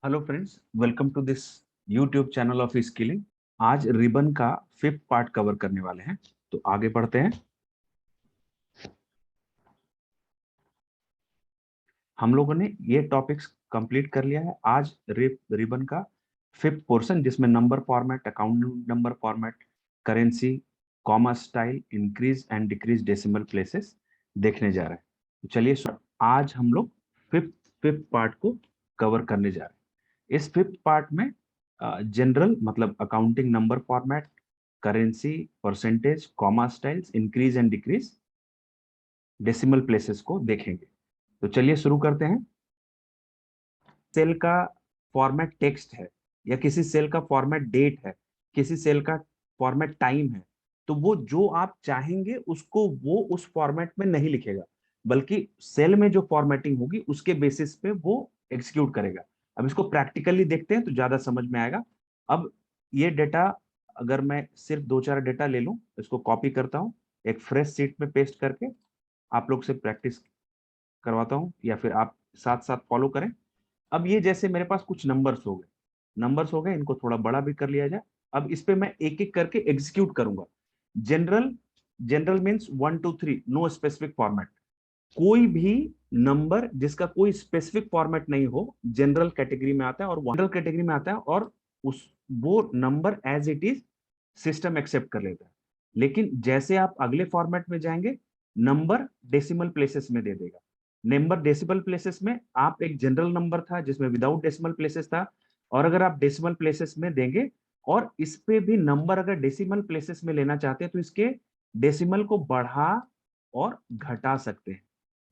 Hello friends, welcome to this YouTube channel of skilling. आज ribbon का 5th part cover करने वाले हैं, तो आगे बढ़ते हैं। हम लोगों ने ये टॉपिक्स कंप्लीट कर लिया है। आज रिबन का 5th पोर्शन, जिसमें number format, account number format, currency, comma style, increase and decrease decimal places देखने जा रहे हैं। तो चलिए, आज हम लोग फिफ्थ फिफ्थ पार्ट को कवर करने जा रहे हैं। इस 5th पार्ट में जनरल मतलब accounting number format, currency, percentage, comma styles, increase and decrease decimal places को देखेंगे। तो चलिए शुरू करते हैं। सेल का फॉर्मेट टेक्स्ट है, या किसी सेल का फॉर्मेट डेट है, किसी सेल का फॉर्मेट टाइम है, तो वो जो आप चाहेंगे उसको वो उस फॉर्मेट में नहीं लिखेगा, बल्कि सेल में जो फॉर्मेटिंग होगी उसके बेसिस पे वो एग्जीक्यूट करेगा। अब इसको प्रैक्टिकली देखते हैं तो ज्यादा समझ में आएगा। अब ये डेटा, अगर मैं सिर्फ दो चार डेटा ले लूं, इसको कॉपी करता हूं, एक फ्रेश सीट में पेस्ट करके आप लोग से प्रैक्टिस करवाता हूं, या फिर आप साथ साथ फॉलो करें। अब ये जैसे मेरे पास कुछ नंबर्स हो गए, इनको थोड़ा बड़ा भी कर लिया जाए। अब इस पे मैं एक एक करके एग्जीक्यूट करूंगा। General general means 1 2 3, no specific format. कोई भी नंबर जिसका कोई स्पेसिफिक फॉर्मेट नहीं हो, जनरल कैटेगरी में आता है, और जनरल कैटेगरी में आता है, और उस वो number as it is system accept कर लेता है। लेकिन जैसे आप अगले फॉर्मेट में जाएंगे, नंबर डेसिमल प्लेसेस में दे देगा। नंबर डेसिमल प्लेसेस में आप, एक जनरल नंबर था जिसमें विदाउट डेसिमल प्लेसेस था, और अगर आप डेसिमल प्लेसेस में देंगे, और इस पे भी नंबर अगर डेसिमल प्लेसेस में लेना चाहते हैं, तो इसके डेसिमल को बढ़ा और घटा सकते हैं।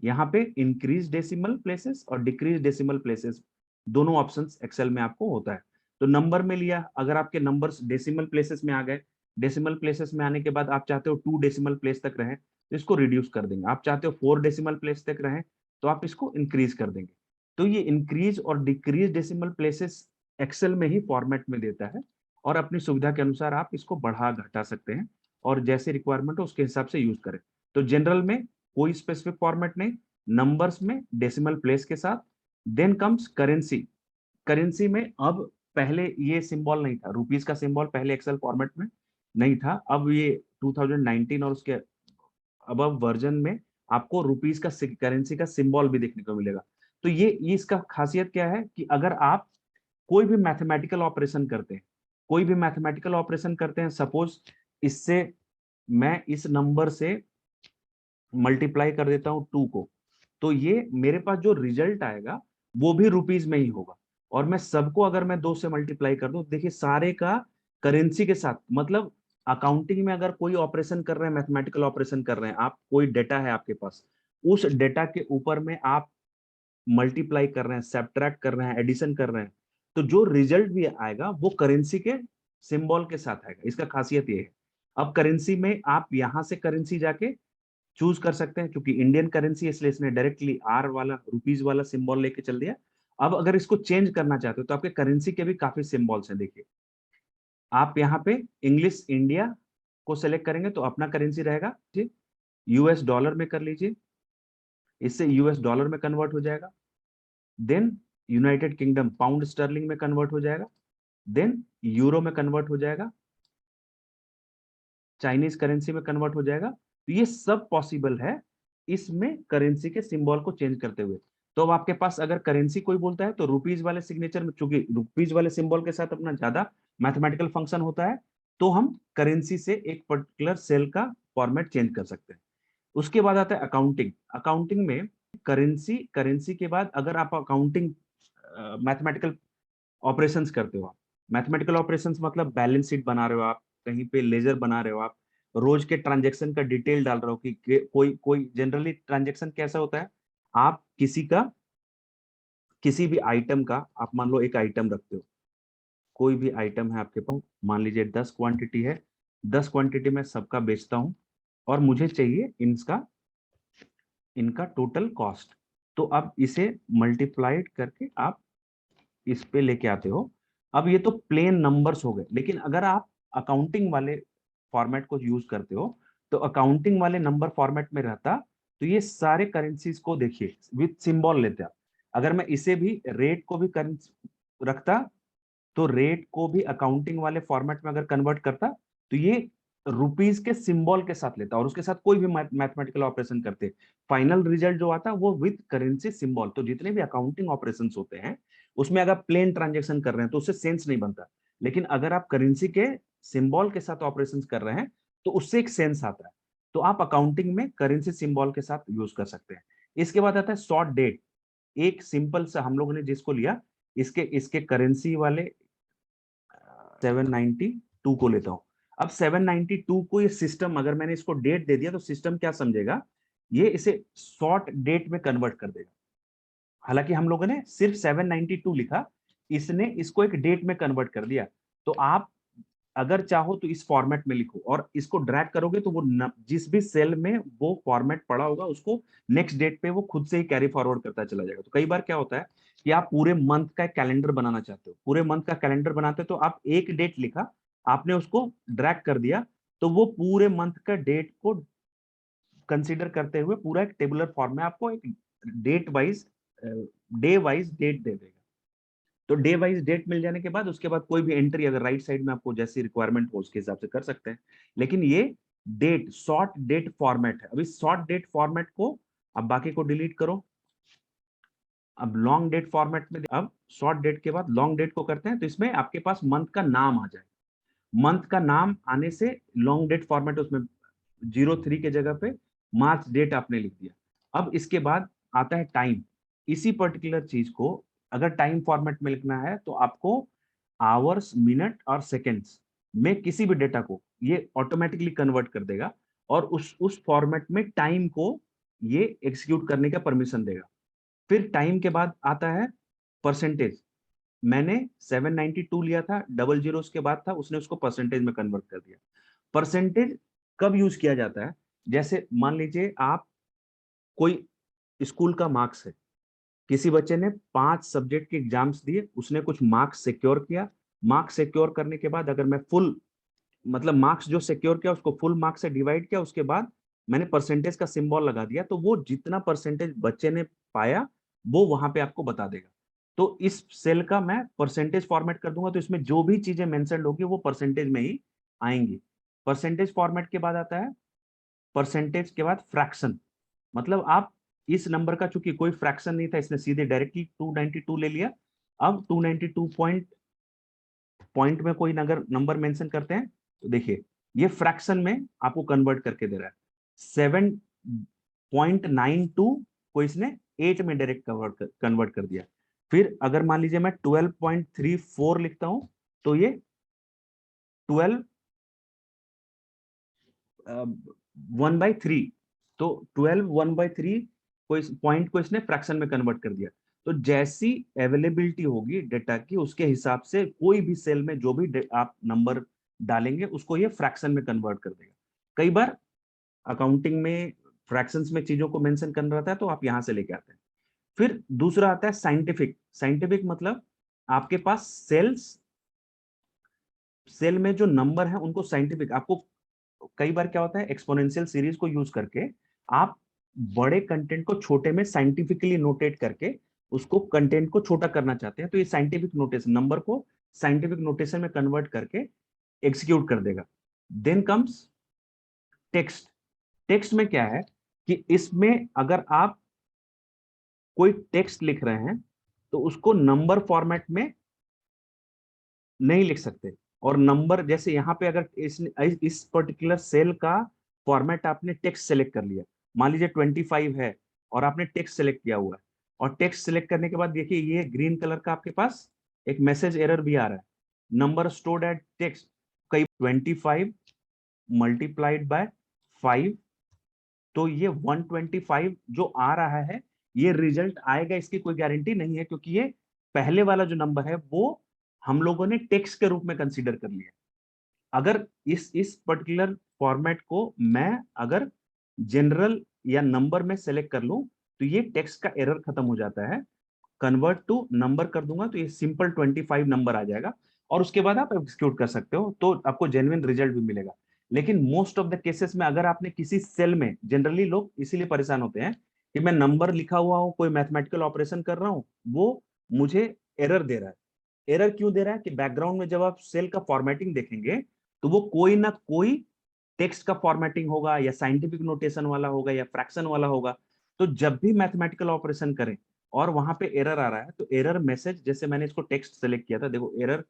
यहाँ पे इंक्रीज डेसिमल प्लेसेस और डिक्रीज डेसिमल प्लेसेस दोनों ऑप्शंस एक्सेल में आपको होता है। तो नंबर में लिया, अगर आपके नंबर्स डेसिमल प्लेसेस में आ गए, डेसिमल प्लेसेस में आने के बाद आप चाहते हो 2 डेसिमल प्लेस तक रहे, तो इसको रिड्यूस कर देंगे। आप चाहते हो 4 डेसिमल प्लेस तक रहे, तो आप इसको इंक्रीज कर देंगे। तो ये इंक्रीज और डिक्रीज डेसिमल प्लेसेस एक्सेल में ही फॉर्मेट में देता है, और अपनी सुविधा के अनुसार आप इसको बढ़ा घटा सकते हैं, और जैसे रिक्वायरमेंट हो उसके हिसाब से यूज करें। तो जनरल में कोई स्पेसिफिक फॉर्मेट नहीं, नंबर्स में डेसिमल प्लेस के साथ। Then comes currency. करेंसी में अब पहले ये सिंबल नहीं था, रुपीज का सिंबल पहले एक्सेल फॉर्मेट में नहीं था। अब ये 2019 और उसके अब वर्जन में आपको रुपीज का करेंसी का सिंबल भी देखने को मिलेगा। तो ये इसका खासियत क्या है कि अगर आप कोई भी मैथमेटिकल ऑपरेशन करते हैं, सपोज इससे मैं इस नंबर से मल्टीप्लाई कर देता हूं 2 को, तो ये मेरे पास जो रिजल्ट आएगा वो भी रुपीज में ही होगा। और मैं सबको अगर मैं 2 से मल्टीप्लाई कर दूं, देखिए सारे का करेंसी के साथ, मतलब अकाउंटिंग में अगर कोई ऑपरेशन कर रहे हैं, मैथमेटिकल ऑपरेशन कर रहे हैं आप, कोई डेटा है आपके पास, उस डेटा के ऊपर में आप मल्टीप्लाई कर रहे हैं, सब्ट्रैक्ट कर रहे हैं, एडिशन कर रहे हैं, तो जो रिजल्ट भी आएगा वो करेंसी के सिंबल के साथ आएगा। इसका खासियत ये है। अब करेंसी में आप यहां से करेंसी जाके चूज कर सकते हैं, क्योंकि इंडियन करेंसी इसलिए इसने डायरेक्टली आर वाला, रुपीज वाला सिंबल लेके चल दिया। अब अगर इसको चेंज करना चाहते हो तो आपके करेंसी के भी काफी सिंबल्स हैं। देखिए, आप यहाँ पे इंग्लिश इंडिया को सेलेक्ट करेंगे तो अपना करेंसी रहेगा जी। यूएस डॉलर में कर लीजिए, इससे यूएस डॉलर में कन्वर्ट हो जाएगा। Then United Kingdom pound sterling में कन्वर्ट हो जाएगा। देन यूरो में कन्वर्ट हो जाएगा, चाइनीज करेंसी में कन्वर्ट हो जाएगा। तो ये सब पॉसिबल है इसमें करेंसी के सिंबल को चेंज करते हुए। तो अब आपके पास अगर करेंसी कोई बोलता है, तो रुपीज वाले सिग्नेचर में, चूंकि रुपीज वाले सिंबल के साथ अपना ज्यादा मैथमेटिकल फंक्शन होता है, तो हम करेंसी से एक पर्टिकुलर सेल का फॉर्मेट चेंज कर सकते हैं। उसके बाद आता है अकाउंटिंग। अकाउंटिंग में करेंसी करेंसी के बाद अगर आप अकाउंटिंग मैथमेटिकल ऑपरेशंस करते हो, आप मैथमेटिकल ऑपरेशंस मतलब बैलेंस शीट बना रहे हो आप, कहीं पे लेजर बना रहे हो आप, रोज के ट्रांजेक्शन का डिटेल डाल रहे हो कि कोई कोई जनरली ट्रांजेक्शन कैसा होता है, आप किसी भी आइटम का, आप मान लो एक आइटम रखते हो, कोई भी आइटम है आपके पास, मान लीजिए 10 क्वांटिटी है, 10 क्वांटिटी में सबका बेचता हूं, और मुझे चाहिए इनका टोटल कॉस्ट। तो अब इसे मल्टीप्लाइड करके आप इस पे लेके आते हो। अब ये तो प्लेन नंबर्स हो गए, लेकिन अगर आप अकाउंटिंग वाले फॉर्मेट को यूज करते हो, तो अकाउंटिंग वाले नंबर फॉर्मेट में रहता, तो ये सारे करेंसीज को देखिए विथ सिंबल लेते हैं। अगर मैं इसे भी रेट को भी रखता तो रेट को भी अकाउंटिंग वाले फॉर्मेट में अगर कन्वर्ट करता तो ये रुपीज के सिंबल के साथ लेता और उसके साथ कोई भी मैथमेटिकल ऑपरेशन करते, फाइनल रिजल्ट जो आता वो विद करेंसी सिंबल। तो जितने भी अकाउंटिंग ऑपरेशंस होते हैं उसमें अगर प्लेन ट्रांजेक्शन कर रहे हैं तो उससे सेंस नहीं बनता, लेकिन अगर आप करेंसी के सिंबल के साथ ऑपरेशंस कर रहे हैं तो उससे एक सेंस आता है। तो आप अकाउंटिंग में करेंसी सिंबल के साथ यूज कर सकते हैं। इसके बाद आता है शॉर्ट डेट। एक सिंपल सा हम लोगों ने जिसको लिया, इसके इसके करेंसी वाले 792 को लेता हूं। अब 792 को ये सिस्टम, अगर मैंने इसको डेट दे दिया तो सिस्टम क्या समझेगा, ये इसे शॉर्ट डेट में कन्वर्ट कर देगा। हालांकि हम लोगों ने सिर्फ 792 लिखा, इसने इसको एक डेट में कन्वर्ट कर दिया। तो आप अगर चाहो तो इस फॉर्मेट में लिखो और इसको ड्रैग करोगे तो वो जिस भी सेल में वो फॉर्मेट पड़ा होगा उसको नेक्स्ट डेट पे वो खुद से ही कैरी फॉरवर्ड करता चला जाएगा। तो कई बार क्या होता है कि आप पूरे मंथ का एक कैलेंडर बनाना चाहते हो, पूरे मंथ का कैलेंडर बनाते हो तो आप एक डेट लिखा, आपने उसको ड्रैग कर दिया, तो वो पूरे मंथ का डेट को कंसीडर करते हुए पूरा एक टेबुलर फॉर्म में आपको एक date wise day wise date दे देगा। तो डे वाइज डेट मिल जाने के बाद उसके बाद कोई भी एंट्री अगर राइट साइड में आपको जैसी रिक्वायरमेंट हो उसके हिसाब से कर सकते हैं। लेकिन ये डेट शॉर्ट डेट फॉर्मेट है। अभी शॉर्ट डेट फॉर्मेट को अब बाकी को डिलीट करो। अब लॉन्ग डेट फॉर्मेट में, अब शॉर्ट डेट के बाद लॉन्ग डेट को करते हैं तो इसमें आपके पास मंथ का नाम आ जाए। मंथ का नाम आने से लॉन्ग डेट फॉर्मेट, उसमें 03 के जगह पे मार्च डेट आपने लिख दिया। अब इसके बाद आता है टाइम। इसी पर्टिकुलर चीज को अगर टाइम फॉर्मेट में लिखना है तो आपको आवर्स, मिनट और सेकेंड्स में किसी भी डेटा को ये ऑटोमेटिकली कन्वर्ट कर देगा और उस फॉर्मेट में टाइम को ये एग्जीक्यूट करने का परमिशन देगा। फिर टाइम के बाद आता है परसेंटेज। मैंने 792 लिया था, डबल जीरो उसके बाद था, उसने उसको परसेंटेज में कन्वर्ट कर दिया। परसेंटेज कब यूज किया जाता है, जैसे मान लीजिए आप कोई स्कूल का मार्क्स है, किसी बच्चे ने 5 सब्जेक्ट के एग्जाम्स दिए, उसने कुछ मार्क्स सिक्योर किया। मार्क्स सिक्योर करने के बाद अगर मैं फुल, मतलब मार्क्स जो सिक्योर किया उसको फुल मार्क्स से डिवाइड किया, उसके बाद मैंने परसेंटेज का सिंबल लगा दिया, तो वो जितना परसेंटेज बच्चे ने पाया वो वहां पे आपको बता देगा। तो इस सेल का मैं परसेंटेज फॉर्मेट कर दूंगा तो इसमें जो भी चीजें मेंशन होगी वो परसेंटेज में ही आएंगी। परसेंटेज फॉर्मेट के बाद आता है परसेंटेज के बाद फ्रैक्शन। मतलब आप इस नंबर का, चूंकि कोई फ्रैक्शन नहीं था, इसने सीधे डायरेक्टली 292 ले लिया। अब 292 पॉइंट में कोई अगर नंबर मेंशन करते हैं तो देखिए ये फ्रैक्शन में आपको कन्वर्ट करके दे रहा है। 7.92 को इसने 8 में डायरेक्ट कन्वर्ट कर दिया। फिर अगर मान लीजिए मैं 12.34 लिखता हूं तो ये 12 1/3, तो 12 1/3 को इस पॉइंट को इसने फ्रैक्शन में कन्वर्ट कर दिया। तो जैसी अवेलेबिलिटी होगी डेटा की उसके हिसाब से कोई भी सेल में जो भी आप नंबर डालेंगे उसको ये फ्रैक्शन में कन्वर्ट कर देगा। कई बार अकाउंटिंग में फ्रैक्शंस में चीजों को मेंशन करना रहता है तो आप यहां से लेके आते हैं। फिर दूसरा आता है साइंटिफिक। साइंटिफिक मतलब आपके पास सेल में जो नंबर है उनको साइंटिफिक, आपको कई बार क्या होता है एक्सपोनेंशियल सीरीज को यूज करके आप बड़े कंटेंट को छोटे में साइंटिफिकली नोटेट करके उसको कंटेंट को छोटा करना चाहते हैं, तो ये साइंटिफिक नोटेशन नंबर को साइंटिफिक नोटेशन में कन्वर्ट करके एग्जीक्यूट कर देगा। Then comes text. टेक्स्ट में क्या है कि इसमें अगर आप कोई टेक्स्ट लिख रहे हैं तो उसको नंबर फॉर्मेट में नहीं लिख सकते। और नंबर जैसे यहाँ पे अगर इस पर्टिकुलर सेल का फॉर्मेट आपने टेक्स्ट सेलेक्ट कर लिया, मान लीजिए 25 है और आपने टेक्स्ट सेलेक्ट किया हुआ है, और टेक्स्ट सेलेक्ट करने के बाद देखिए ये ग्रीन कलर का आपके पास एक मैसेज एरर भी आ रहा है, नंबर स्टोर्ड एट टेक्स्ट। कई 25 मल्टीप्लाइड बाय 5, तो ये 125 जो आ रहा है ये रिजल्ट आएगा, इसकी कोई गारंटी नहीं है, क्योंकि ये पहले वाला जो नंबर है वो हम लोगों ने टेक्स्ट के रूप में कंसीडर कर लिया। अगर इस पर्टिकुलर फॉर्मेट को मैं अगर जनरल या नंबर में सेलेक्ट कर लूं तो ये टेक्स्ट का एरर खत्म हो जाता है। कन्वर्ट टू नंबर कर दूंगा तो ये सिंपल 25 नंबर आ जाएगा और उसके बाद आप एग्जीक्यूट कर सकते हो, तो आपको जेन्युइन रिजल्ट भी मिलेगा। लेकिन मोस्ट ऑफ द केसेस में अगर आपने किसी सेल में, जनरली लोग इसीलिए परेशान होते हैं कि मैं नंबर लिखा हुआ हूं, कोई मैथमेटिकल ऑपरेशन कर रहा हूं, वो मुझे एरर दे रहा है। एरर क्यों दे रहा है कि बैकग्राउंड में जब आप सेल का फॉर्मेटिंग देखेंगे तो वो कोई ना कोई टेक्स्ट का फॉर्मेटिंग होगा, या साइंटिफिक नोटेशन वाला होगा, या फ्रैक्शन वाला होगा। तो जब भी मैथमेटिकल ऑपरेशन करें और वहां पे एरर आ रहा है, तो एरर मैसेज, जैसे मैंने इसको टेक्स्ट सेलेक्ट किया था, देखो एरर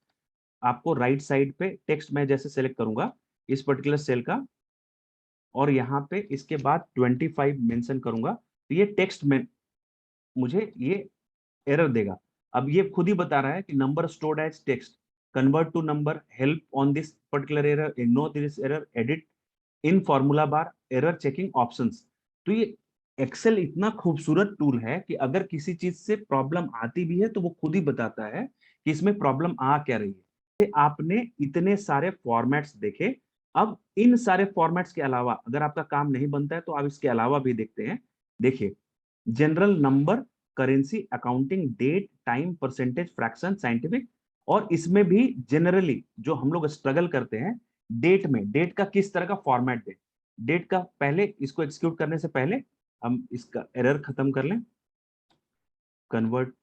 आपको राइट साइड पे टेक्स्ट मैं जैसे सेलेक्ट करूंगा इस पर्टिकुलर सेल का, और यहाँ पे इसके बाद 25 मेंशन करूंगा, तो ये टेक्स्ट में मुझे ये एरर देगा। अब ये खुद ही बता रहा है कि number stored as text, convert to number, help on this particular error, ignore this error, edit in formula bar, error checking options. तो ये एक्सेल इतना खूबसूरत टूल है कि अगर किसी चीज से प्रॉब्लम आती भी है तो वो खुद ही बताता है कि इसमें प्रॉब्लम आ क्या रही है। आपने इतने सारे फॉर्मेट्स देखे, अब इन सारे फॉर्मेट्स के अलावा अगर आपका काम नहीं बनता है तो आप इसके अलावा भी देखते हैं। देखिए, general, number, currency, accounting, date, time, percentage, fraction, scientific. और इसमें भी जनरली जो हम लोग स्ट्रगल करते हैं, डेट में, डेट का किस तरह का फॉर्मेट दे। डेट का पहले इसको एग्जीक्यूट करने से पहले हम इसका एरर खत्म कर लें। Convert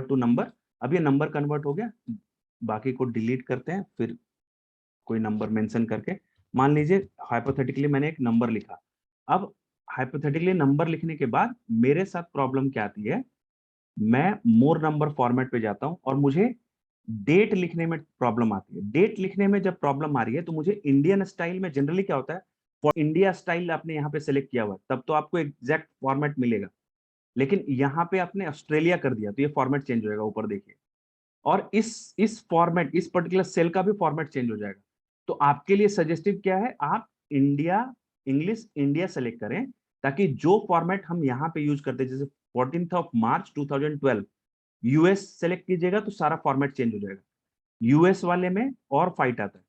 to number. अब ये नंबर कन्वर्ट हो गया, बाकी को डिलीट करते हैं, फिर कोई नंबर मेंशन करके। मान लीजिए हाइपोथेटिकली मैंने एक नंबर लिखा। अब हाइपोथेटिकली नंबर लिखने के बाद मेरे साथ प्रॉब्लम क्या आती है, मैं मोर नंबर फॉर्मेट पे जाता हूं और मुझे डेट लिखने में प्रॉब्लम आती है। डेट लिखने में जब प्रॉब्लम आ रही है तो मुझे इंडियन स्टाइल में जनरली क्या होता है, फॉर इंडिया स्टाइल आपने यहाँ पे सेलेक्ट किया हुआ है तब तो आपको एग्जैक्ट फॉर्मेट मिलेगा, लेकिन यहाँ पे आपने ऑस्ट्रेलिया कर दिया तो ये फॉर्मेट चेंज हो जाएगा, ऊपर देखिए। और इस फॉर्मेट, इस पर्टिकुलर सेल का भी फॉर्मेट चेंज हो जाएगा। तो आपके लिए सजेस्टिव क्या है, आप इंडिया, इंग्लिश इंडिया सेलेक्ट करें, ताकि जो फॉर्मेट हम यहाँ पे यूज करते हैं, जैसे 14 मार्च 2012 यूएस सेलेक्ट कीजिएगा तो सारा फॉर्मेट चेंज हो जाएगा। यूएस वाले में और फाइट आता है,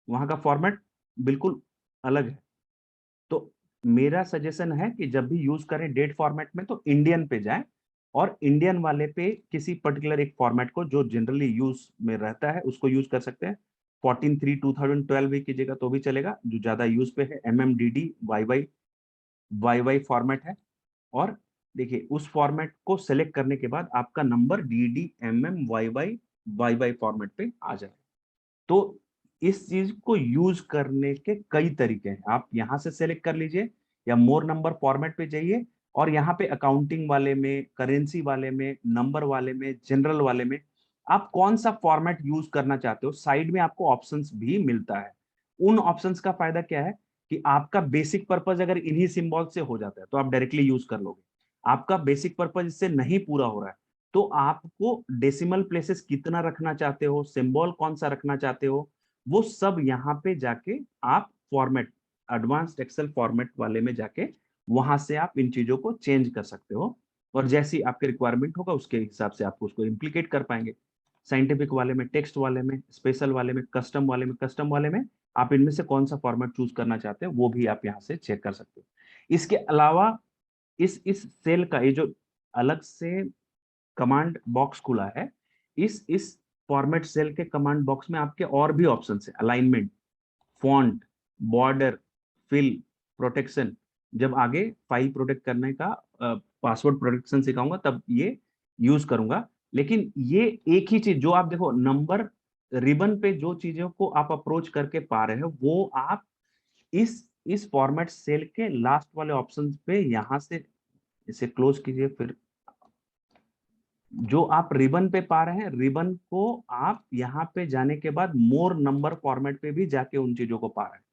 वहां का फॉर्मेट बिल्कुल अलग है। तो मेरा सजेशन है कि जब भी यूज करें डेट फॉर्मेट में तो इंडियन पे जाएं, और इंडियन वाले पे किसी पर्टिकुलर एक फॉर्मेट को जो जनरली यूज में रहता है उसको यूज कर सकते हैं। 14/3/2012 भी कीजिएगा तो भी चलेगा, जो ज्यादा यूज पे है MMDD YY फॉर्मेट है। और देखिए, उस फॉर्मेट को सेलेक्ट करने के बाद आपका number DD MM YY format पे आ जाए। तो इस चीज को यूज करने के कई तरीके हैं, आप यहां से सेलेक्ट कर लीजिए या मोर नंबर फॉर्मेट पे जाइए, और यहाँ पे अकाउंटिंग वाले में, करेंसी वाले में, नंबर वाले में, जनरल वाले में आप कौन सा फॉर्मेट यूज करना चाहते हो, साइड में आपको ऑप्शंस भी मिलता है। उन ऑप्शंस का फायदा क्या है कि आपका बेसिक पर्पज अगर इन्हीं सिंबल से हो जाता है तो आप डायरेक्टली यूज कर लोगे। आपका बेसिक पर्पज इससे नहीं पूरा हो रहा है तो आपको डेसिमल प्लेसेस कितना रखना चाहते हो, सिंबल कौन सा रखना चाहते हो, वो सब यहाँ पे जाके आप फॉर्मेट, एडवांस्ड एक्सेल फॉर्मेट वाले में जाके वहां से आप इन चीजों को चेंज कर सकते हो, और जैसी आपके रिक्वायरमेंट होगा उसके हिसाब से आप उसको इम्प्लीकेट कर पाएंगे। साइंटिफिक वाले में, टेक्स्ट वाले में, स्पेशल वाले में, कस्टम वाले में, कस्टम वाले में आप इनमें से कौन सा फॉर्मेट चूज करना चाहते हो वो भी आप यहाँ से चेक कर सकते हो। इसके अलावा इस सेल का ये जो अलग से कमांड बॉक्स खुला है, इस फॉर्मेट सेल के कमांड बॉक्स में आपके और भी ऑप्शन है, alignment, font, border, fill, protection. जब आगे फाइल प्रोटेक्ट करने का पासवर्ड प्रोटेक्शन सिखाऊंगा तब ये यूज करूंगा। लेकिन ये एक ही चीज जो आप देखो, नंबर रिबन पे जो चीजों को आप अप्रोच करके पा रहे हो वो आप इस फॉर्मेट सेल के लास्ट वाले ऑप्शन पे यहां से इसे क्लोज कीजिए, फिर जो आप रिबन पे पा रहे हैं, रिबन को आप यहाँ पे जाने के बाद मोर नंबर फॉर्मेट पे भी जाके उन चीजों को पा रहे हैं।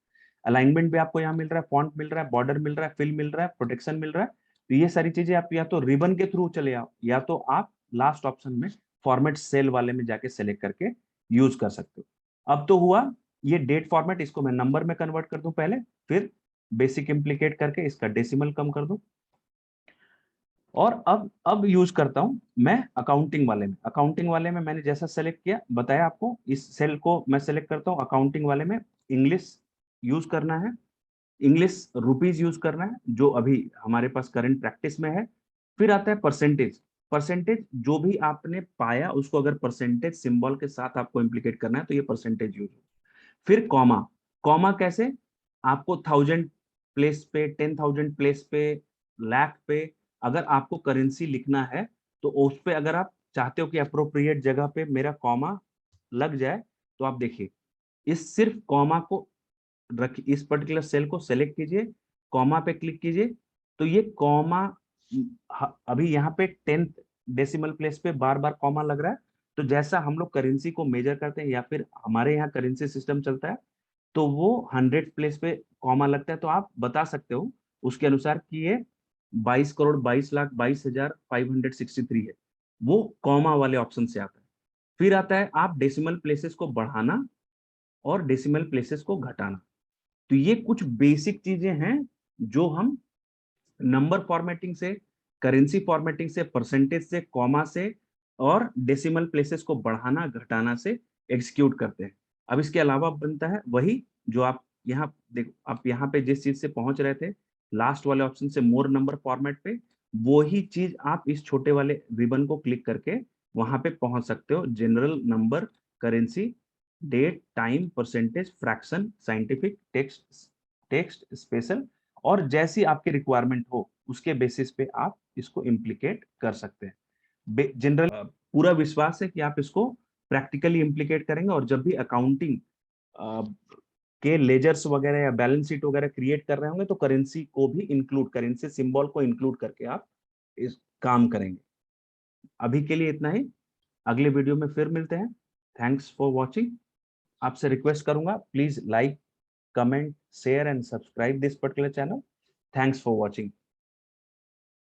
अलाइनमेंट भी आपको यहाँ मिल रहा है, फॉन्ट मिल रहा है, बॉर्डर मिल रहा है, फिल मिल रहा है, प्रोटेक्शन मिल रहा है। तो ये सारी चीजें आप या तो रिबन के थ्रू चले आओ, या तो आप लास्ट ऑप्शन में फॉर्मेट सेल वाले में जाके सेलेक्ट करके यूज कर सकते हो। अब तो हुआ ये डेट फॉर्मेट, इसको मैं नंबर में कन्वर्ट कर दूं पहले, फिर बेसिक इम्प्लीकेट करके इसका डेसिमल कम कर दूं, और अब यूज करता हूं मैं अकाउंटिंग वाले में। अकाउंटिंग वाले में मैंने जैसा सेलेक्ट किया बताया आपको, इस सेल को मैं सेलेक्ट करता हूं अकाउंटिंग वाले में, इंग्लिश यूज करना है, इंग्लिश रुपीज यूज करना है जो अभी हमारे पास करंट प्रैक्टिस में है। फिर आता है परसेंटेज। परसेंटेज जो भी आपने पाया उसको अगर परसेंटेज सिंबल के साथ आपको इम्प्लीकेट करना है तो ये परसेंटेज यूज हो। फिर कॉमा। कॉमा कैसे, आपको 1000 प्लेस पे, 10,000 प्लेस पे, लाख पे अगर आपको करेंसी लिखना है तो उस पे अगर आप चाहते हो कि अप्रोप्रिएट जगह पे मेरा कॉमा लग जाए, तो आप देखिए इस सिर्फ कॉमा को रख, इस पर्टिकुलर सेल को सेलेक्ट कीजिए, कॉमा पे क्लिक कीजिए, तो ये कॉमा अभी यहाँ पे 10th डेसिमल प्लेस पे बार बार कॉमा लग रहा है। तो जैसा हम लोग करेंसी को मेजर करते हैं या फिर हमारे यहाँ करेंसी सिस्टम चलता है, तो वो 100 प्लेस पे कॉमा लगता है, तो आप बता सकते हो उसके अनुसार कि ये 22,22,22,563 है। वो कॉमा वाले ऑप्शन से आता है। फिर आता है आप डेसिमल प्लेसेस को बढ़ाना और डेसिमल प्लेसेस को घटाना। तो ये कुछ बेसिक चीजें हैं जो हम नंबर फॉर्मेटिंग से, करेंसी फॉर्मेटिंग से, परसेंटेज से, कॉमा से और डेसिमल प्लेसेस को बढ़ाना घटाना से एग्जीक्यूट करते हैं। अब इसके अलावा बनता है वही जो आप यहाँ देखो, आप यहाँ पे जिस चीज से पहुंच रहे थे लास्ट वाले ऑप्शन से मोर नंबर फॉर्मेट पे, वो ही चीज आप इस छोटे वाले रिबन को क्लिक करके वहां पे पहुंच सकते हो। General, number, currency, date, time, percentage, fraction, scientific, text, text special, और जैसी आपकी रिक्वायरमेंट हो उसके बेसिस पे आप इसको इम्प्लीकेट कर सकते हैं। जनरल पूरा विश्वास है कि आप इसको प्रैक्टिकली इम्प्लीकेट करेंगे, और जब भी अकाउंटिंग के लेजर्स वगैरह या बैलेंस शीट वगैरह क्रिएट कर रहे होंगे तो करेंसी को भी इंक्लूड, करेंसी सिंबल को इंक्लूड करके आप इस काम करेंगे। अभी के लिए इतना ही, अगले वीडियो में फिर मिलते हैं। Thanks for watching. आपसे रिक्वेस्ट करूंगा, please like, comment, share and subscribe this particular channel. Thanks for watching.